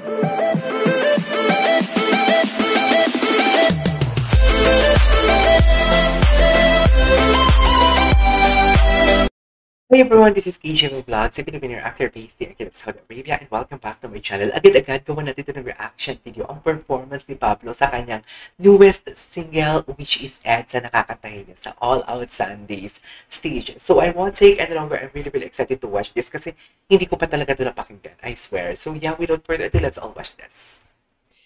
Hey everyone, this is KJ Vlogs, a Filipino actor based here in Saudi Arabia, and welcome back to my channel. Agad-agad gawa natin ito ng reaction video ang performance ni Pablo sa kanyang newest single, which is EDSA, nakakatahin niya sa All Out Sundays stage. So I won't take any longer. I'm really excited to watch this kasi hindi ko pa talaga ito napakinggan, I swear. So yeah, without further ado, let's all watch this.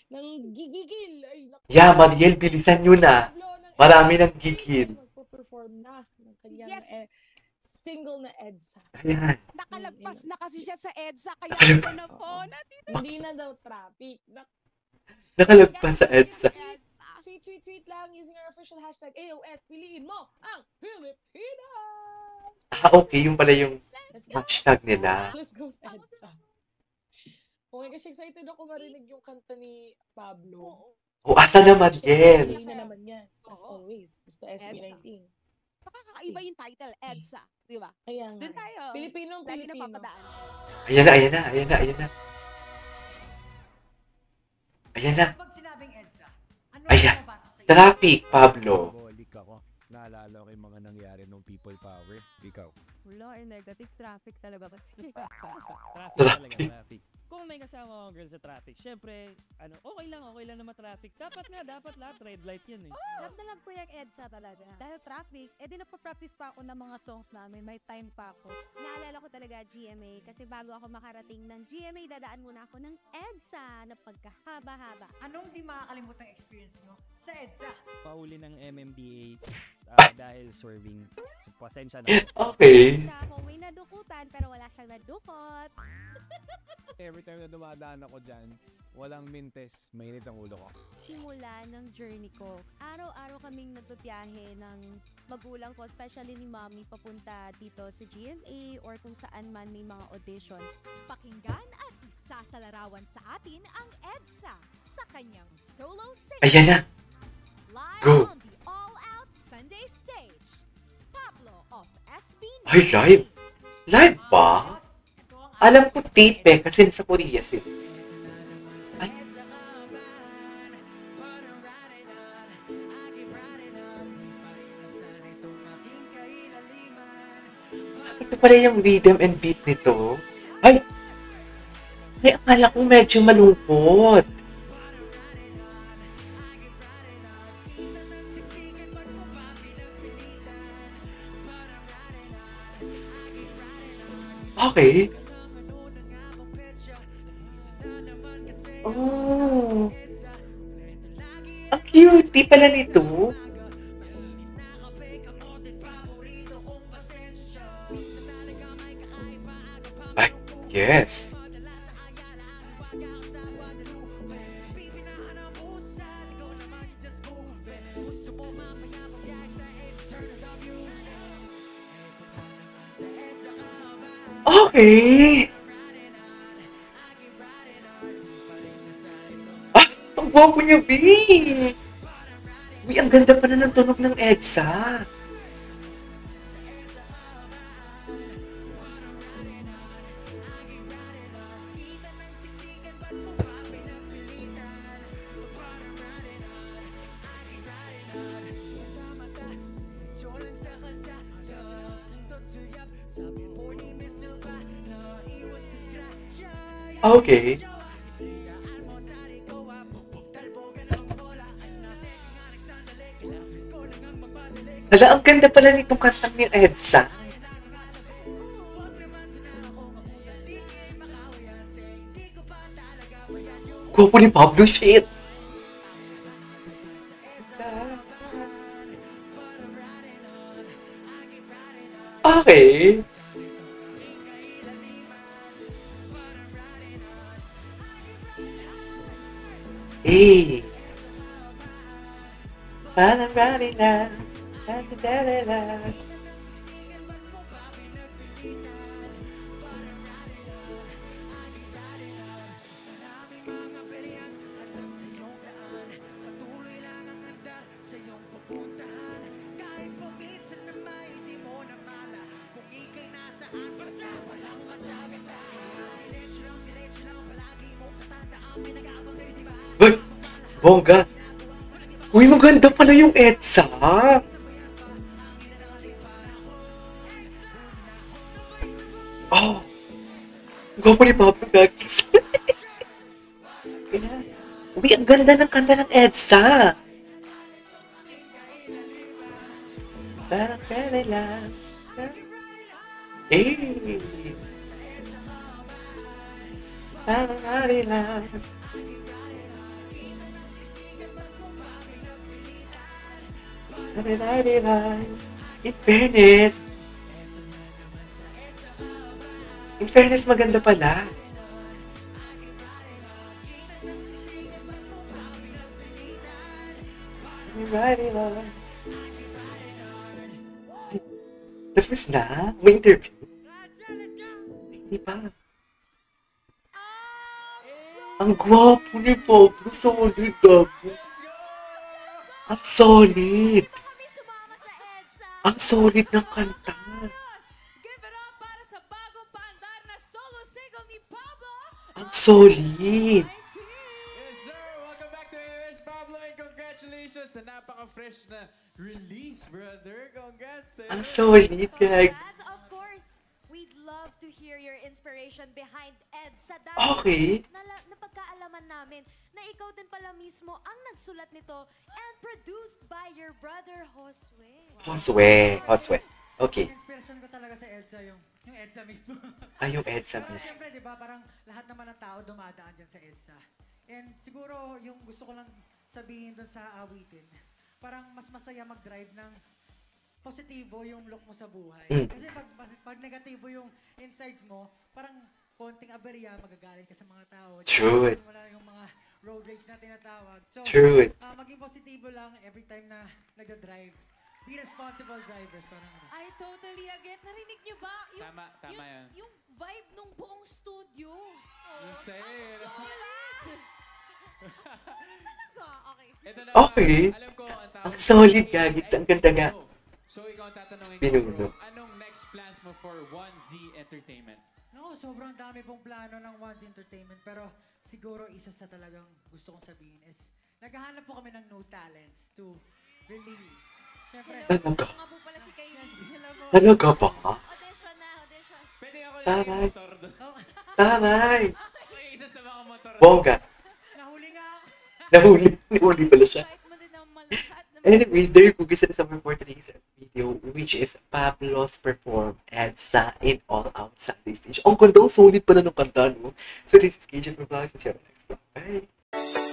Nang gigigil. Yeah, Mariel, bilisan nyo na. Marami nang gigil. Magpo-perform na ng kanyang single na EDSA. Ayan. Nakalagpas na kasi siya sa EDSA, kaya Nakalagpas. ako na po. Hindi na daw traffic. Nakalagpas sa EDSA. Tweet lang using our official hashtag AOS. Piliin mo ang Pilipinas! Okay, yung pala yung hashtag nila. Let's go sa EDSA. Oh my gosh, excited ako marinig yung kanta ni Pablo. Asa naman din. Piliin na naman yan. As always. Basta SB19. Nakakaiba yung title, EDSA. Di ba? Ayan nga. Doon tayo. Pilipinong Lagi Pilipino. napapadaan. Ayan na. Ayan na. Pag sinabing EDSA, ano Ayan. ang mabasa sa iyo? Traffic, Pablo. Bolik ako. Naalala ko yung mga nangyari nung people power. Ikaw. Wala, negative traffic talaga kasi. Traffic. Kung may kasama akong girl sa traffic, syempre, okay lang na ma-traffic. Dapat lahat red light yan eh. Love na love ko yung EDSA talaga. Dahil traffic, di nagpa-practice pa ako ng mga songs namin. May time pa ako. Naalala ko talaga GMA kasi bago ako makarating ng GMA, dadaan muna ako ng EDSA na pagkahaba-haba. Anong di makakalimutang experience nyo sa EDSA? Pauli ng MMDA dahil swerving. So, pasensya na. Okay. Na ako may nadukutan pero wala siyang nadukot. Every time na dumadaan ako dyan, walang mintes, mainit ang ulo ko. Simula ng journey ko, araw-araw kaming nagtutiyahe ng magulang ko, especially ni Mommy, papunta dito sa GMA or kung saan man may mga auditions. Pakinggan at isasalarawan sa atin ang EDSA sa kanyang solo sing. Ayan na. Live Go. on the All Out Sunday stage. Pablo of SB19. Ay, live. Live ba? Alam ko tape eh, kasi nasa Korea sila. Ay. Ito pala yung rhythm and beat nito. Ay! Ay, akala ko medyo malungkot. Okay. Oh. Ang cute pala nito. Ay, yes. Okay. Ang gwapo niya, B! Uy, ang ganda pa na ng tunog ng EDSA. Okay. Hala, ang ganda pala nitong kantang ni EDSA. Gwapo ni Pablo, shit! Okay. Hey. Parang riding na. Da-da-da-da-da. Uy! Bongga! Uy, maganda pala yung EDSA! Oh! Gwapo ni Pablo Gagis. Uy, ang ganda ng kanta ng EDSA! Parang kanila. Eh! Parang kanila. In fairness, maganda pala. Tapos na? May interview? Hindi pa. Ang gwapo ni Pablo. Solid, gago. Ang solid. Kami sumama sa EDSA. Ang solid ng kanta. Give it up para sa bagong paandar na solo single ni Pablo. Ang solid. Yes, sir! Welcome back to AOS Pablo and congratulations sa napaka-fresh na release, brother. Congrats, sir! Ang solid, gag. Congrats, of course. We'd love to hear your inspiration behind EDSA. Okay. Napagkaalaman namin na ikaw din pala mismo ang nagsulat nito and produced by your brother Josue. Josue. Okay. Yung inspiration ko talaga sa EDSA, yung EDSA mismo. Ay, yung EDSA Pero mismo. siyempre, di ba, parang lahat naman ng tao dumadaan dyan sa EDSA. And siguro, yung gusto ko lang sabihin doon sa awitin, parang mas masaya mag-drive ng positibo yung look mo sa buhay. Kasi pag negatibo yung insides mo, parang konting aberya, magagalit ka sa mga tao. True it. Wala yung mga road rage na tinatawag. So, True it. maging positibo lang every time na nag-drive. Be responsible drivers. Parang ano. I totally agree. Narinig niyo ba? Tama yan. Yung vibe nung buong studio. Yes, sir. Solid talaga. Okay. Ito na Okay. Alam ko, ang tawag Ang solid, sa- Gagix. Ang ganda nga. So, ikaw ang tatanungin ko, Pinuno. bro. Anong next plans mo for 1Z Entertainment? No, sobrang dami pong plano ng One's Entertainment. Pero siguro isa sa talagang gusto kong sabihin is naghahanap po kami ng new talents to release. Siyempre, Talaga. Nga po pala si Kylie. hello po. Talaga ba? Audition na, audition. Pwede ako Tama. lang yung motor doon. Tamay. Okay, isa sa mga motor. Bongga. Nahuli nga ako. Nahuli pala siya. Kahit mo din ang malahat na Anyways, there you go guys. Sa for today's video, which is Pablo's perform EDSA in All Out Sunday Stage. Ang ganda, ang solid pala ng kanta, no? So this is KJ from Vlogs. See you on the next vlog. Bye!